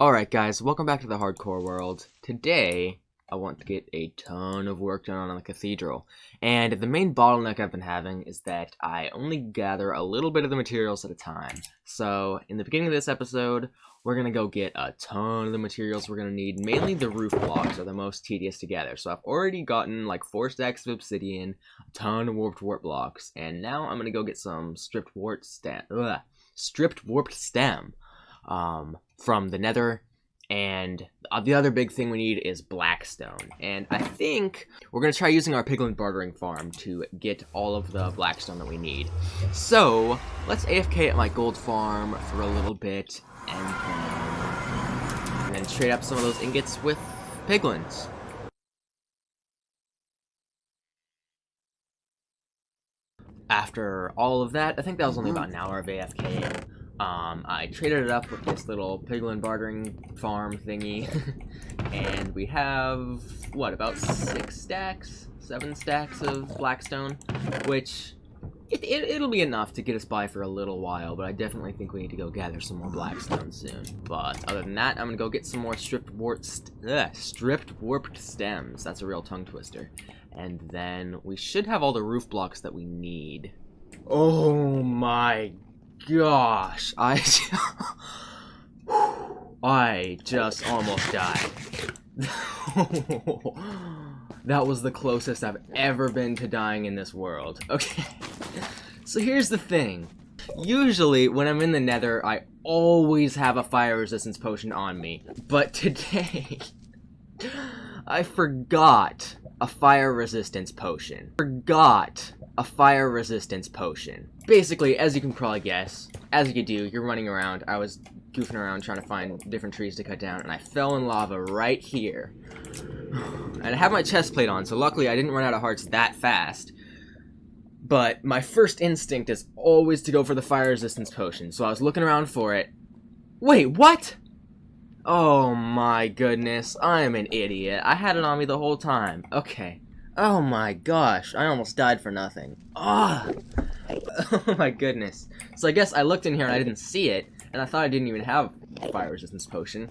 Alright guys, welcome back to the hardcore world. Today, I want to get a ton of work done on the Cathedral. And the main bottleneck I've been having is that I only gather a little bit of the materials at a time. So, in the beginning of this episode, we're going to go get a ton of the materials we're going to need. Mainly the roof blocks are the most tedious to gather. So I've already gotten like 4 stacks of obsidian, a ton of warped blocks, and now I'm going to go get some stripped warped stem. From the nether, and the other big thing we need is blackstone. And I think we're going to try using our piglin bartering farm to get all of the blackstone that we need. So, let's AFK at my gold farm for a little bit, and then trade up some of those ingots with piglins. After all of that, I think that was only about an hour of AFK. I traded it up with this little piglin bartering farm thingy, and we have, what, about 7 stacks of blackstone, which, it'll be enough to get us by for a little while, but I definitely think we need to go gather some more blackstone soon. But other than that, I'm gonna go get some more stripped warped stems. That's a real tongue twister. And then we should have all the roof blocks that we need. Oh my gosh, I just almost died. That was the closest I've ever been to dying in this world. Okay, so here's the thing. Usually, when I'm in the nether, I always have a fire resistance potion on me. But today, I forgot a fire resistance potion. Basically, as you can probably guess, as you do, you're running around. I was goofing around trying to find different trees to cut down, and I fell in lava right here. And I have my chest plate on, so luckily I didn't run out of hearts that fast. But my first instinct is always to go for the fire resistance potion, so I was looking around for it. Wait, what? Oh my goodness, I am an idiot. I had it on me the whole time. Okay. Oh my gosh, I almost died for nothing. Oh my goodness. So I guess I looked in here and I didn't see it, and I thought I didn't even have a fire resistance potion.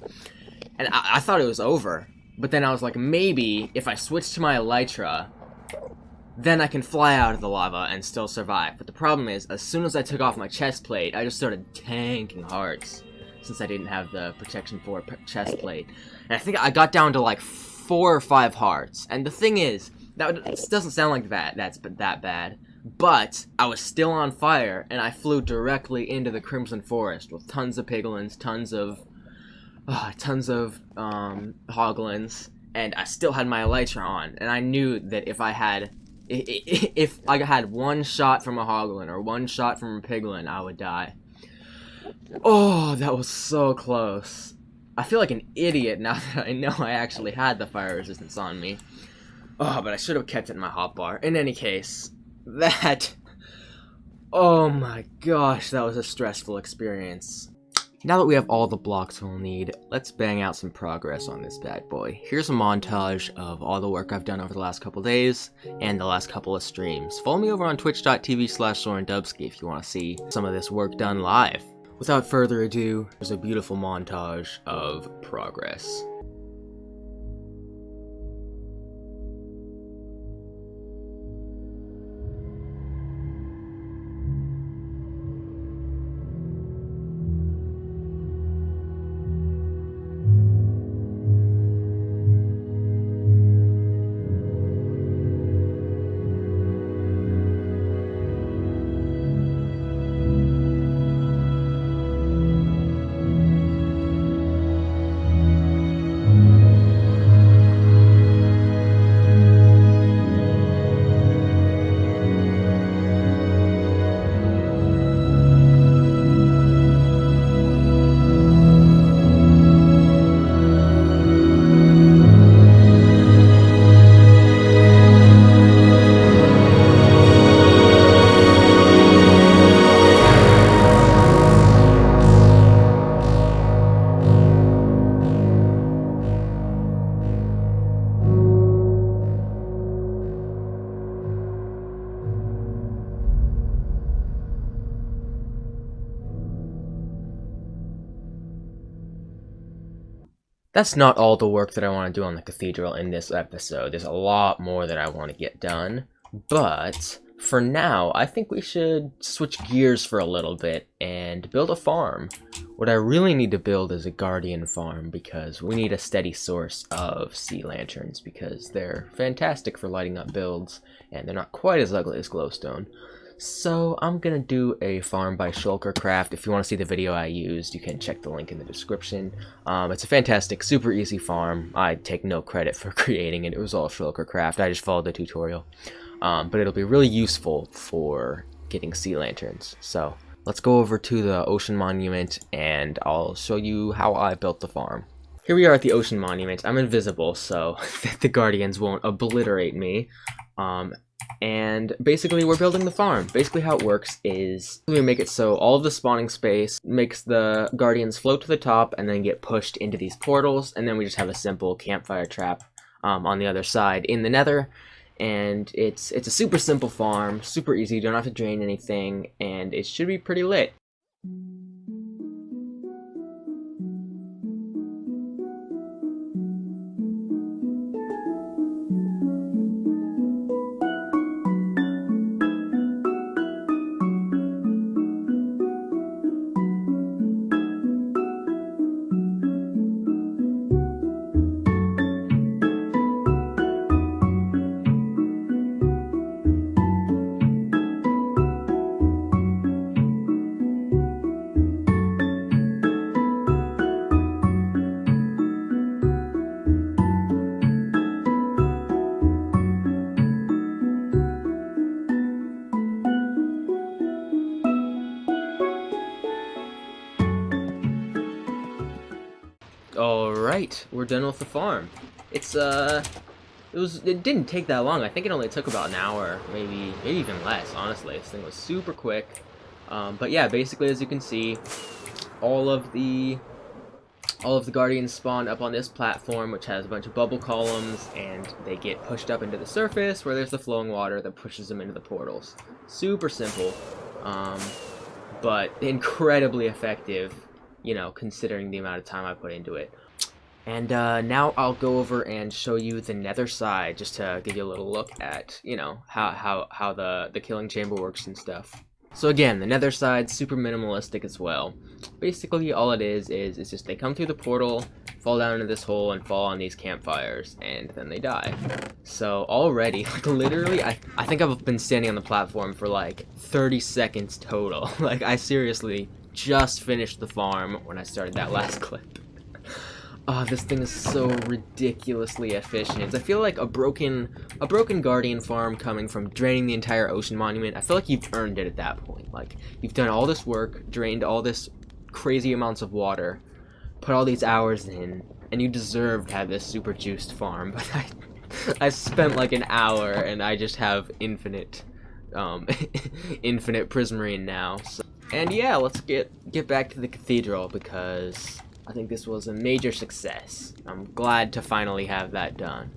And I thought it was over. But then I was like, maybe if I switch to my elytra, then I can fly out of the lava and still survive. But the problem is, as soon as I took off my chest plate, I just started tanking hearts, since I didn't have the protection for chest plate. And I think I got down to like 4 or 5 hearts. And the thing is, that doesn't sound like that's that bad, but I was still on fire, and I flew directly into the Crimson Forest with tons of piglins, tons of hoglins, and I still had my elytra on, and I knew that if I had one shot from a hoglin or one shot from a piglin, I would die. Oh, that was so close. I feel like an idiot now that I know I actually had the fire resistance on me. Oh, but I should have kept it in my hotbar. In any case, oh my gosh, that was a stressful experience. Now that we have all the blocks we'll need, let's bang out some progress on this bad boy. Here's a montage of all the work I've done over the last couple days, and the last couple of streams. Follow me over on twitch.tv/SorenDubski if you want to see some of this work done live. Without further ado, there's a beautiful montage of progress. That's not all the work that I want to do on the cathedral in this episode. There's a lot more that I want to get done. But for now, I think we should switch gears for a little bit and build a farm. What I really need to build is a guardian farm because we need a steady source of sea lanterns because they're fantastic for lighting up builds and they're not quite as ugly as glowstone. So I'm gonna do a farm by SHULKERCRAFT. If you want to see the video I used, you can check the link in the description. It's a fantastic, super easy farm. I take no credit for creating it. It was all SHULKERCRAFT. I just followed the tutorial. But it'll be really useful for getting sea lanterns. So let's go over to the ocean monument and I'll show you how I built the farm. Here we are at the ocean monument. I'm invisible so the guardians won't obliterate me. And basically we're building the farm. Basically how it works is we make it so all of the spawning space makes the guardians float to the top and then get pushed into these portals, and then we just have a simple campfire trap on the other side in the nether. And it's a super simple farm, super easy, you don't have to drain anything, and it should be pretty lit. Alright, we're done with the farm. It didn't take that long. I think it only took about an hour, maybe even less, honestly. This thing was super quick. But yeah, basically as you can see, all of the guardians spawn up on this platform, which has a bunch of bubble columns, and they get pushed up into the surface where there's the flowing water that pushes them into the portals. Super simple, but incredibly effective, you know, considering the amount of time I put into it. And now I'll go over and show you the nether side, just to give you a little look at, you know, how the killing chamber works and stuff. So again, the nether side, super minimalistic as well. Basically all it is just they come through the portal, fall down into this hole, and fall on these campfires, and then they die. So already, like literally, I think I've been standing on the platform for like 30 seconds total. Like I seriously just finished the farm when I started that last clip. Oh, this thing is so ridiculously efficient. I feel like a broken guardian farm coming from draining the entire ocean monument, I feel like you've earned it at that point. Like, you've done all this work, drained all this crazy amounts of water, put all these hours in, and you deserve to have this super juiced farm. But I spent like an hour and I just have infinite prismarine now. So. And yeah, let's get back to the cathedral because I think this was a major success. I'm glad to finally have that done.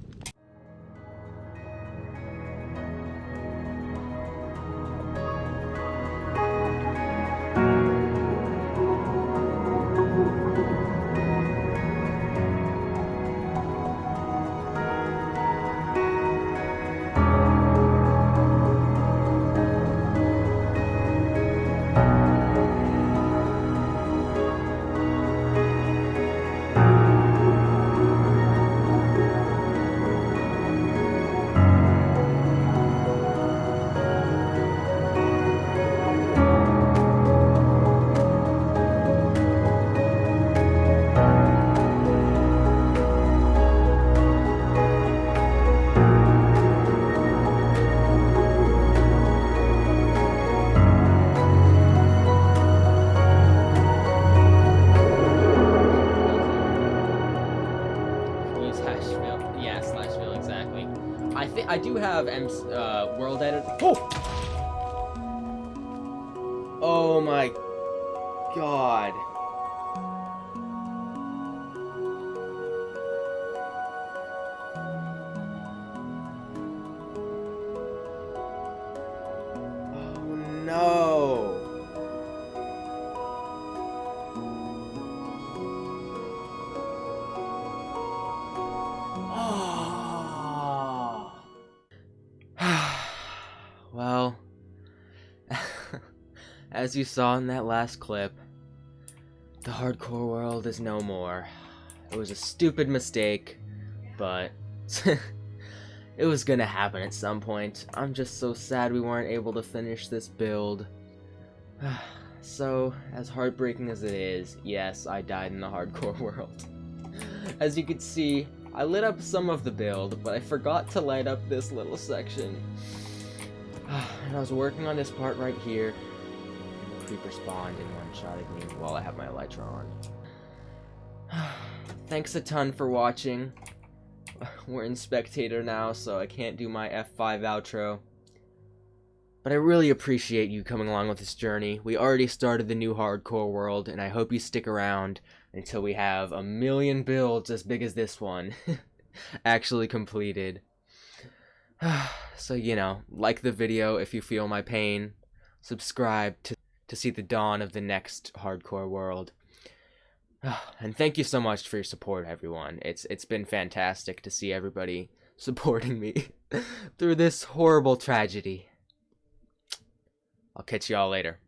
I do have world edit. Oh! Oh my god. Oh no. as you saw in that last clip, the hardcore world is no more. It was a stupid mistake, but it was gonna happen at some point. I'm just so sad we weren't able to finish this build. So, as heartbreaking as it is, yes, I died in the hardcore world. As you can see, I lit up some of the build, but I forgot to light up this little section. And I was working on this part right here. Creeper spawned and one-shotted me while I have my elytra on. Thanks a ton for watching. We're in spectator now, so I can't do my F5 outro. But I really appreciate you coming along with this journey. We already started the new hardcore world, and I hope you stick around until we have 1,000,000 builds as big as this one actually completed. So, you know, like the video if you feel my pain. Subscribe to see the dawn of the next hardcore world. And thank you so much for your support, everyone. It's been fantastic to see everybody supporting me through this horrible tragedy. I'll catch y'all later.